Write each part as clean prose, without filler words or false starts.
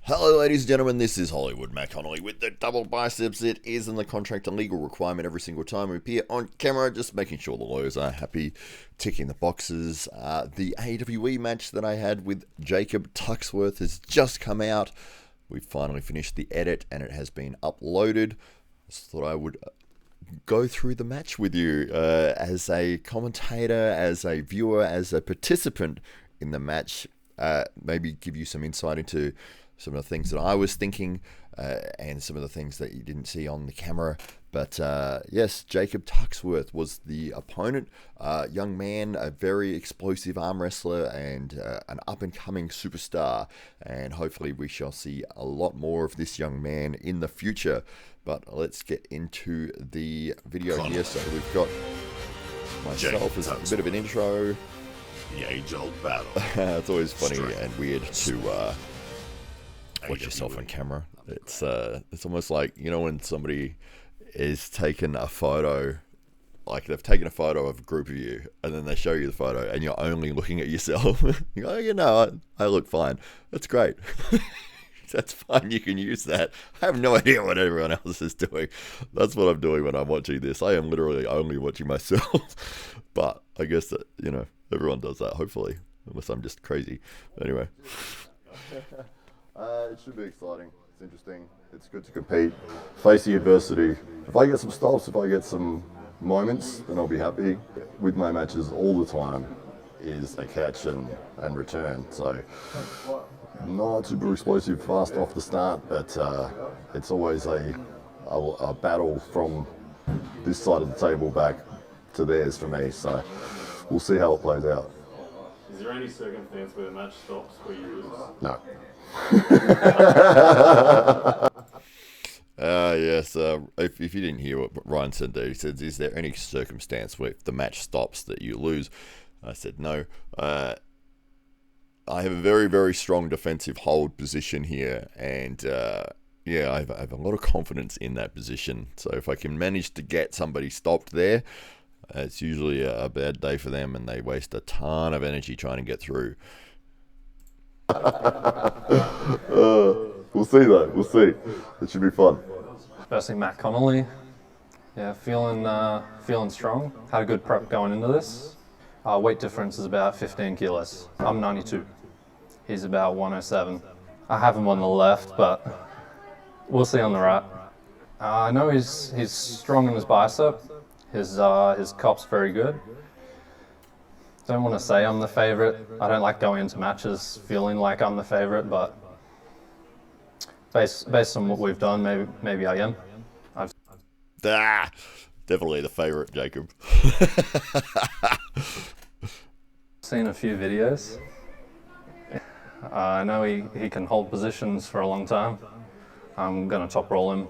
Hello ladies and gentlemen, this is Hollywood Matt Connelly with the double biceps. It is in the contract a legal requirement every single time we appear on camera, just making sure the lawyers are happy, ticking the boxes. The AWE match that I had with Jacob Tuxworth has just come out. We've finally finished the edit and it has been uploaded. Just thought I would go through the match with you as a commentator, as a viewer, as a participant in the match. Maybe give you some insight into some of the things that I was thinking and some of the things that you didn't see on the camera. But yes, Jacob Tuxworth was the opponent. Young man, a very explosive arm wrestler and an up-and-coming superstar. And hopefully we shall see a lot more of this young man in the future. But let's get into the video here. So we've got myself as a bit of an intro. The age-old battle. It's always funny and weird to watch yourself on camera. It's almost like, you know, when somebody is taking a photo, like they've taken a photo of a group of you and then they show you the photo and you're only looking at yourself. You go, oh, you know, I look fine. That's great. That's fine. You can use that. I have no idea what everyone else is doing. That's what I'm doing when I'm watching this. I am literally only watching myself. But I guess that, you know, everyone does that, hopefully, unless I'm just crazy. Anyway. It should be exciting. It's interesting. It's good to compete. Face the adversity. If I get some stops, if I get some moments, then I'll be happy. With my matches all the time is a catch and return. So not super explosive fast off the start, but it's always a battle from this side of the table back to theirs for me. So we'll see how it plays out. Is there any circumstance where the match stops where you lose? No. Yes, if you didn't hear what Ryan said there, he said, is there any circumstance where if the match stops that you lose? I said no. I have a very, very strong defensive hold position here, and yeah, I have a lot of confidence in that position. So if I can manage to get somebody stopped there, it's usually a bad day for them, and they waste a ton of energy trying to get through. We'll see though. We'll see. It should be fun. Firstly, Matt Connelly. Yeah, feeling strong. Had a good prep going into this. Weight difference is about 15 kilos. I'm 92. He's about 107. I have him on the left, but we'll see on the right. I know he's strong in his bicep. His cop's very good. Don't want to say I'm the favorite. I don't like going into matches feeling like I'm the favorite, but based on what we've done, maybe I am. Definitely the favorite, Jacob. Seen a few videos. I know he can hold positions for a long time. I'm gonna top roll him.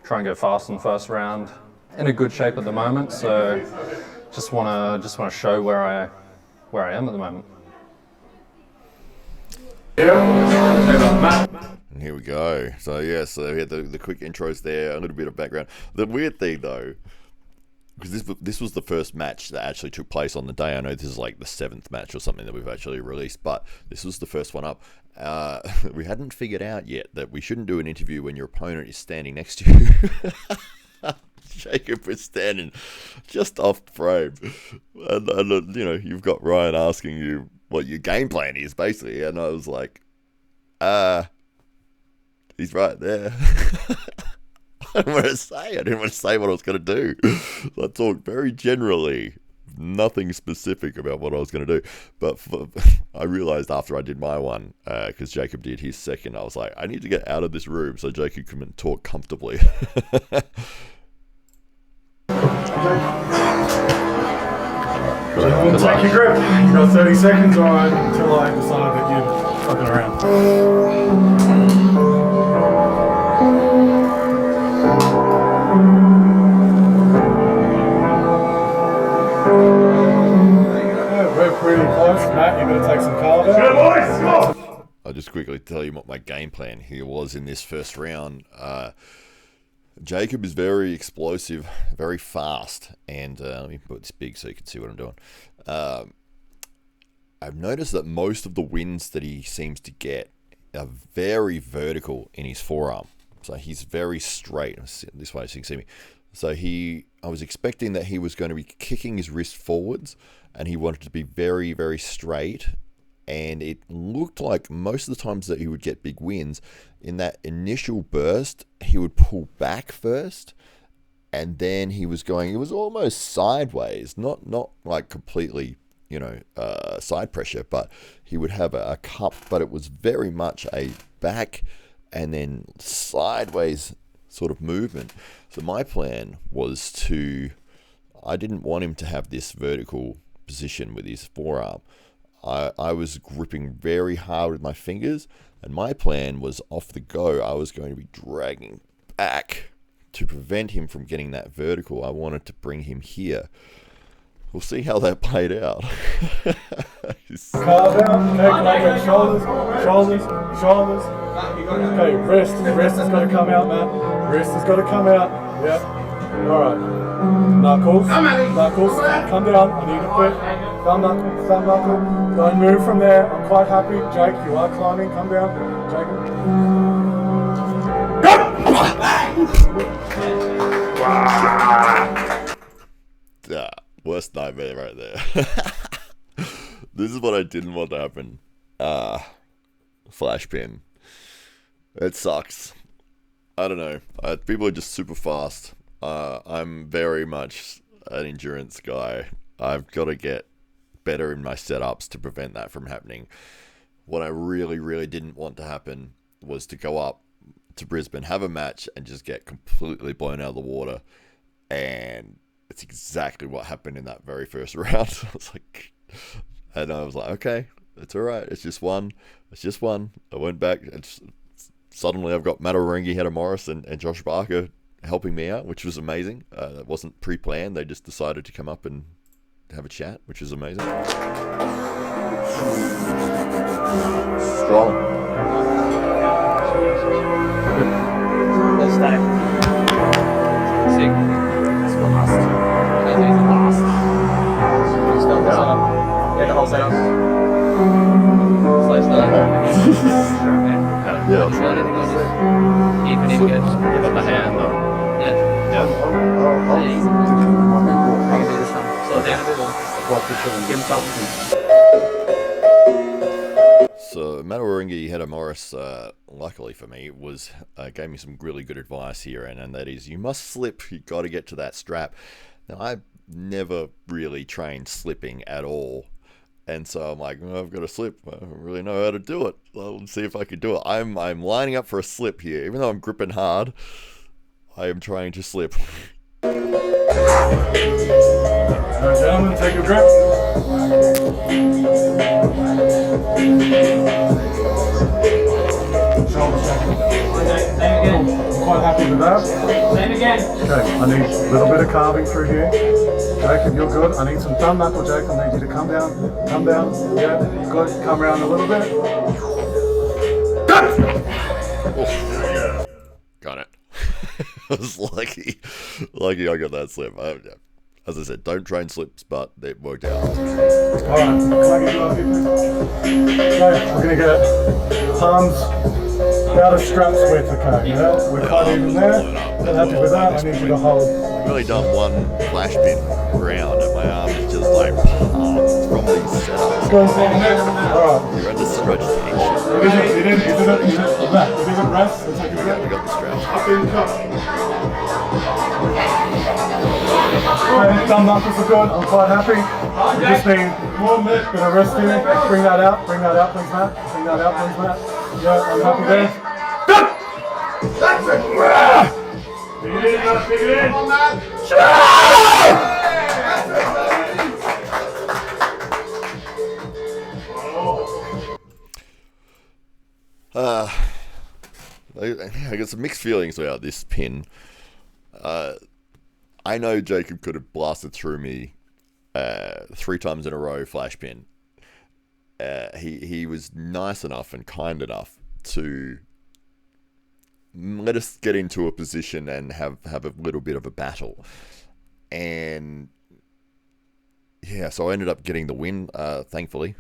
Try and go fast in the first round. In a good shape at the moment, so just wanna show where I am at the moment. And here we go. So yeah, so we had the quick intros there, a little bit of background. The weird thing though, because this was the first match that actually took place on the day. I know this is like the 7th match or something that we've actually released, but this was the first one up. We hadn't figured out yet that we shouldn't do an interview when your opponent is standing next to you. Jacob was standing just off frame, and you know, you've got Ryan asking you what your game plan is basically, and I was like, he's right there. I didn't want to say what I was going to do. So I talked very generally, nothing specific about what I was going to do. But I realized after I did my one, because Jacob did his second, I was like, I need to get out of this room so Jacob can talk comfortably. Take your grip. You got 30 seconds on until I decide that you're fucking around. We're pretty close, Matt. You're going to take some cardio. Good boys, come on! I'll just quickly tell you what my game plan here was in this first round. Jacob is very explosive, very fast, and let me put this big so you can see what I'm doing. I've noticed that most of the wins that he seems to get very vertical in his forearm. So he's very straight. This way so you can see me. So I was expecting that he was going to be kicking his wrist forwards, and he wanted to be very, very straight. And it looked like most of the times that he would get big wins, in that initial burst, he would pull back first, and then he was going, it was almost sideways, not like completely, side pressure, but he would have a cup, but it was very much a back and then sideways sort of movement. So my plan was I didn't want him to have this vertical position with his forearm. I was gripping very hard with my fingers, and my plan was off the go, I was going to be dragging back to prevent him from getting that vertical. I wanted to bring him here. We'll see how that played out. Calm down. Okay, can I get shoulders? Okay, wrist has got to come out, man. Wrist has got to come out. Yeah. All right. Knuckles. Come down. I need a bit. Thumb knuckle. Don't move from there. I'm quite happy. Jake, you are climbing. Come down. Jacob. Worst nightmare right there. This is what I didn't want to happen. Flash pin. It sucks. I don't know. People are just super fast. I'm very much an endurance guy. I've got to get better in my setups to prevent that from happening. What I really, really didn't want to happen was to go up to Brisbane, have a match, and just get completely blown out of the water. And it's exactly what happened in that very first round. I was like, okay, it's all right. It's just one. I went back, and suddenly I've got Matt Orengi, Hedda Morris, and Josh Barker helping me out, which was amazing. It wasn't pre-planned. They just decided to come up and have a chat, which is amazing. Strong. Let's stay. Sick. It's the last. It's the last. Just got the setup. Get the whole setup. Slow start. Yeah. Even if you give up the hand though. Yeah. Easy. Slow down a bit. Give him something. So Matt Orengi, Hedda Morris, luckily for me, gave me some really good advice here, and that is, you must slip. You got to get to that strap. Now, I've never really trained slipping at all, and so I'm like, I've got to slip. I don't really know how to do it. Let's see if I can do it. I'm lining up for a slip here, even though I'm gripping hard. I am trying to slip. Alright, gentlemen, take your grip. Shoulders back. Same again. I'm quite happy with that. Same again. Okay, I need a little bit of carving through here. Jacob, you're good. I need some thumb knuckle, Jacob. I need you to come down. Come down. Yeah, good. Come around a little bit. Got it. I was lucky I got that slip. As I said, don't train slips, but it worked out. Alright, can I get you up here, please? Okay, we're going to get palms about a strap's width, okay? Yeah, we're quite even there. I'm happy with that. I need you to hold. I've really done one flash pin round, and my arm is just like palms from these setups. Alright. You had to stretch the itch. You didn't rest. Let's take a Yeah, we breath. got the stretch. Thumb knuckles are good. I'm quite happy. We just need a bit of rest here. Bring that out. Bring that out, please, Matt. Bring that out, please, Matt. Yeah, I'm happy there. Dig it in, Matt. Dig it in. Come on, Matt. I got some mixed feelings about this pin. I know Jacob could have blasted through me 3 times in a row flash pin. He was nice enough and kind enough to let us get into a position and have a little bit of a battle. And yeah, so I ended up getting the win, thankfully.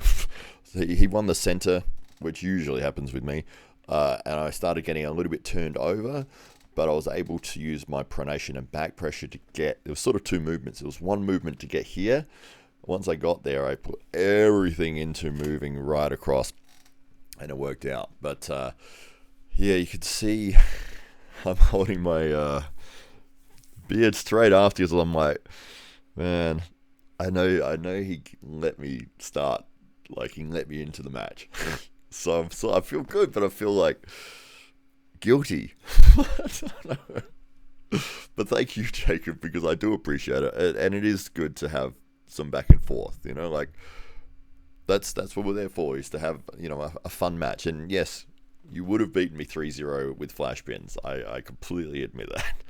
He won the center, which usually happens with me. and I started getting a little bit turned over, but I was able to use my pronation and back pressure to get, there was sort of two movements. There was one movement to get here. Once I got there, I put everything into moving right across, and it worked out. But yeah, you could see I'm holding my beard straight after, because I'm like, man, I know he let me start, like he let me into the match. So I feel good, but I feel like guilty. I don't know. But thank you, Jacob, because I do appreciate it, and it is good to have some back and forth. You know, like that's what we're there for, is to have, you know, a fun match. And yes, you would have beaten me 3-0 with flash pins. I completely admit that.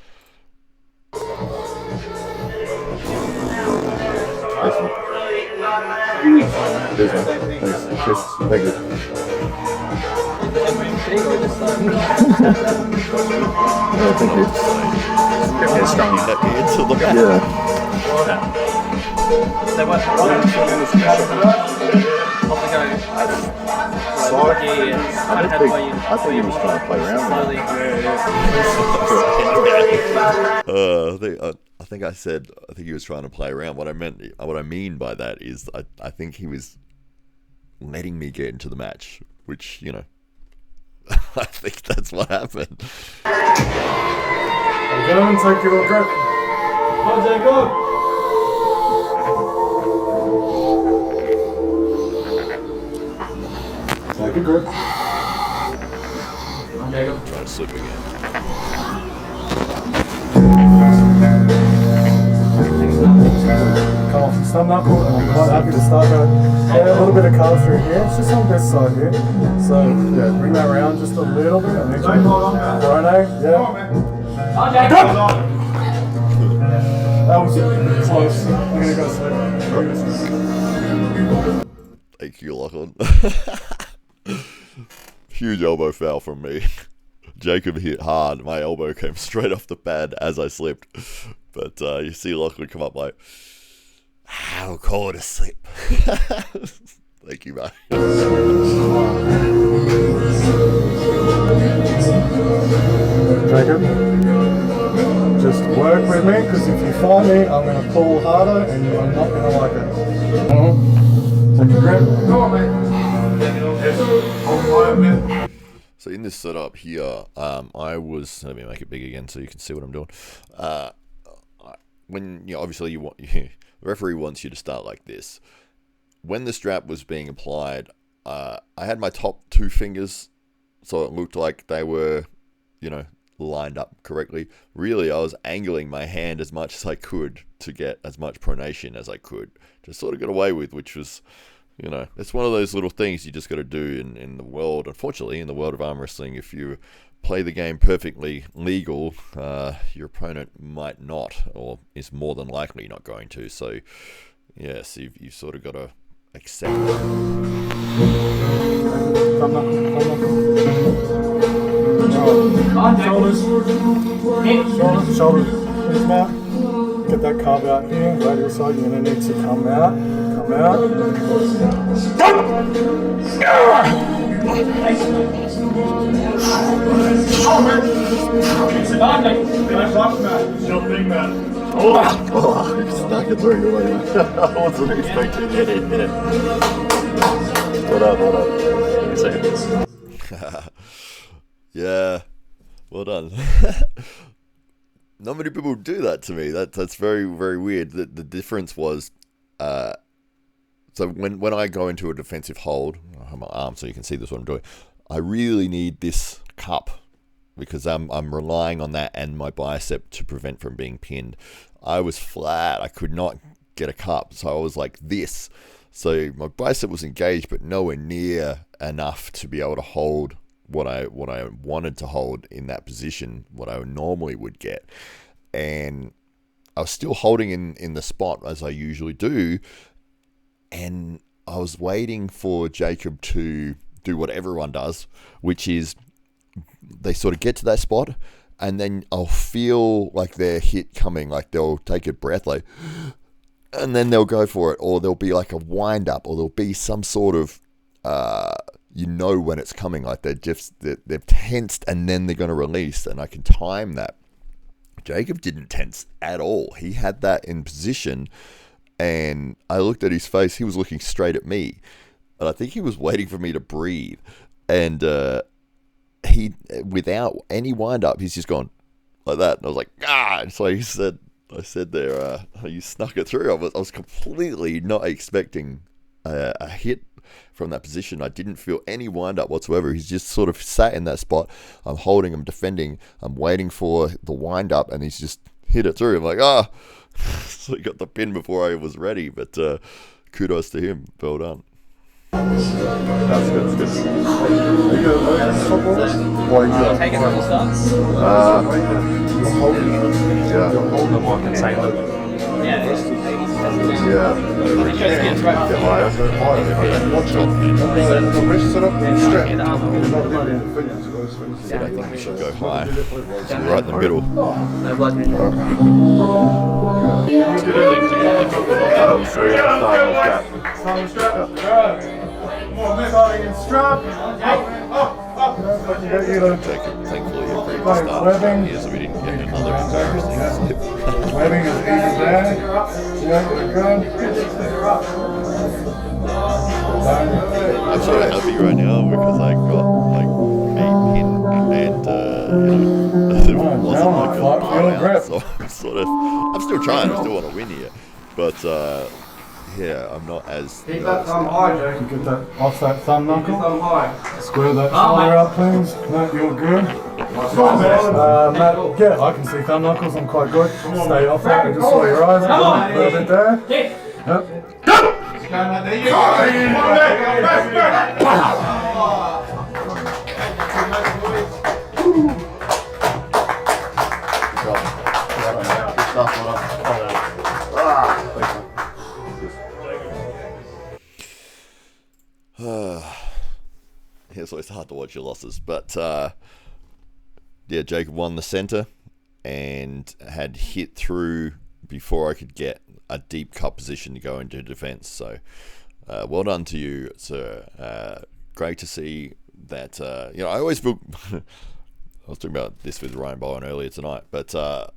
Thank you. Thank you. It's strong. Let me into the match. I thought he was trying to play around with it. I think I said, I think he was trying to play around. What I mean by that is, I think he was letting me get into the match, which, you know, I think that's what happened. Gentlemen, take your grip. Come on, Jacob. Take a grip. Come on, Jacob. Try to slip again. Come off from stump knuckle, and I'm quite happy to start that. Yeah, a little bit of carve through here. It's just on this side here. So, yeah, bring that around just a little bit. And then Rone, yeah. That was close. I'm gonna go sleep. Thank you, Lachlan. Huge elbow foul from me. Jacob hit hard. My elbow came straight off the pad as I slipped. But you see Lachlan come up like, I'll call it a slip. Thank you, mate. Jacob, just work with me, because if you find me, I'm going to pull harder and you're not going to like it. Take a grip. Go on, mate. So in this setup here, let me make it big again so you can see what I'm doing. When, you know, obviously the referee wants you to start like this. When the strap was being applied, I had my top two fingers, so it looked like they were, you know, lined up correctly. Really, I was angling my hand as much as I could to get as much pronation as I could to sort of get away with, which was, you know, it's one of those little things you just got to do in the world. Unfortunately, in the world of arm wrestling, if you play the game perfectly legal, your opponent might not, or is more than likely not going to. So, yes, you've sort of got to accept it. Shoulders. Come out. Get that carve out here. Radial side. You're going to need to come out. Come out. Stuck it through your way. I wasn't expecting it. What up? Yeah, well done. Not many people do that to me. That's very, very weird. The difference was, so when I go into a defensive hold, I have my arm so you can see this what I'm doing. I really need this cup because I'm relying on that and my bicep to prevent from being pinned. I was flat. I could not get a cup, so I was like this. So my bicep was engaged, but nowhere near enough to be able to hold what I wanted to hold in that position, what I normally would get. And I was still holding in the spot as I usually do, and I was waiting for Jacob to do what everyone does, which is they sort of get to that spot, and then I'll feel like their hit coming, like they'll take a breath, like, and then they'll go for it, or there'll be like a wind up, or there'll be some sort of you know when it's coming. Like they're tensed and then they're going to release, and I can time that. Jacob didn't tense at all. He had that in position, and I looked at his face. He was looking straight at me, and I think he was waiting for me to breathe. And he, without any wind up, he's just gone like that. And I was like, ah! So I said there, you snuck it through. I was completely not expecting a hit from that position. I didn't feel any wind up whatsoever. He's just sort of sat in that spot. I'm holding him, defending. I'm waiting for the wind up, and he's just hit it through. I'm like, ah! So he got the pin before I was ready. But kudos to him. Well done. That's good. That's good. Are you going to football? Or are you Take it from the start. You're holding it. Yeah. You're holding The more containment. Yeah, it is. Yeah. Get right Get higher. Go higher. Watch it. The wrist set up. Straight. the arm. So I think we should go high. So we're right in the middle. No blood pressure. Jacob, thankfully, a pretty good start here, so we didn't get another embarrassing slip. Webbing is even there. Yeah, we're good. I'm sort of happy right now because I got like a pin and it wasn't like a blowout. So I'm still trying. I still want to win here, but yeah, I'm not as. Keep that thumb high, Jake. Get that off that thumb knuckle. Thumb high. Square that shoulder up, please. Matt, you're good. Matt, yeah, I can see thumb knuckles. I'm quite good. Stay off that and just saw your eyes. A little bit there. Yep. Go! There you It's always hard to watch your losses, but yeah, Jacob won the center and had hit through before I could get a deep cut position to go into defense. So well done to you, sir. Great to see that. I always feel I was talking about this with Ryan Bowen earlier tonight, but I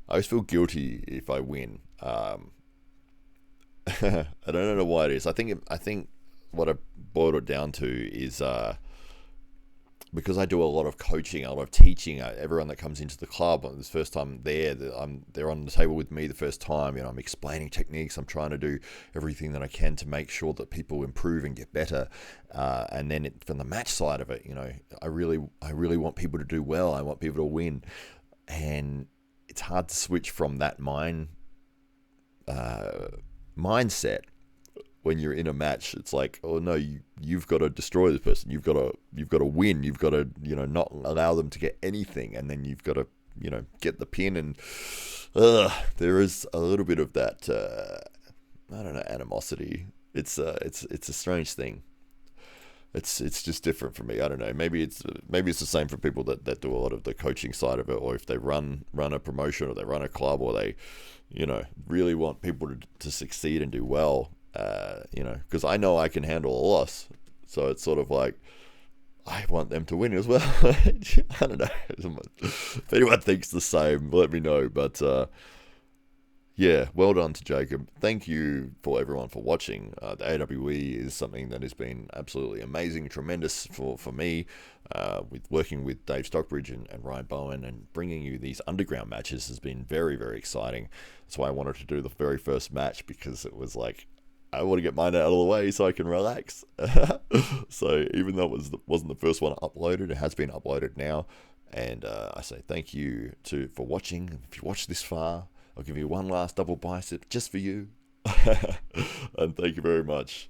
always feel guilty if I win. I don't know why it is. I think what I boiled it down to is because I do a lot of coaching, a lot of teaching. Everyone that comes into the club, this first time they're on the table with me the first time. I'm explaining techniques. I'm trying to do everything that I can to make sure that people improve and get better. And then from the match side of it, I really want people to do well. I want people to win, and it's hard to switch from that mindset. When you're in a match, it's like, oh no, you've got to destroy this person. You've got to win. You've got to not allow them to get anything, and then you've got to get the pin. And there is a little bit of that I don't know, animosity. It's a strange thing. It's just different for me. I don't know. Maybe it's the same for people that do a lot of the coaching side of it, or if they run a promotion or they run a club, or they really want people to succeed and do well. Because I know I can handle a loss, so it's sort of like I want them to win as well. I don't know. If anyone thinks the same, let me know. But yeah, well done to Jacob. Thank you for everyone for watching. The AWE is something that has been absolutely amazing, tremendous for me. With working with Dave Stockbridge and Ryan Bowen and bringing you these underground matches has been very, very exciting. That's why I wanted to do the very first match, because it was like, I want to get mine out of the way so I can relax. So even though it wasn't the first one uploaded, it has been uploaded now. And I say thank you for watching. If you watched this far, I'll give you one last double bicep just for you. And thank you very much.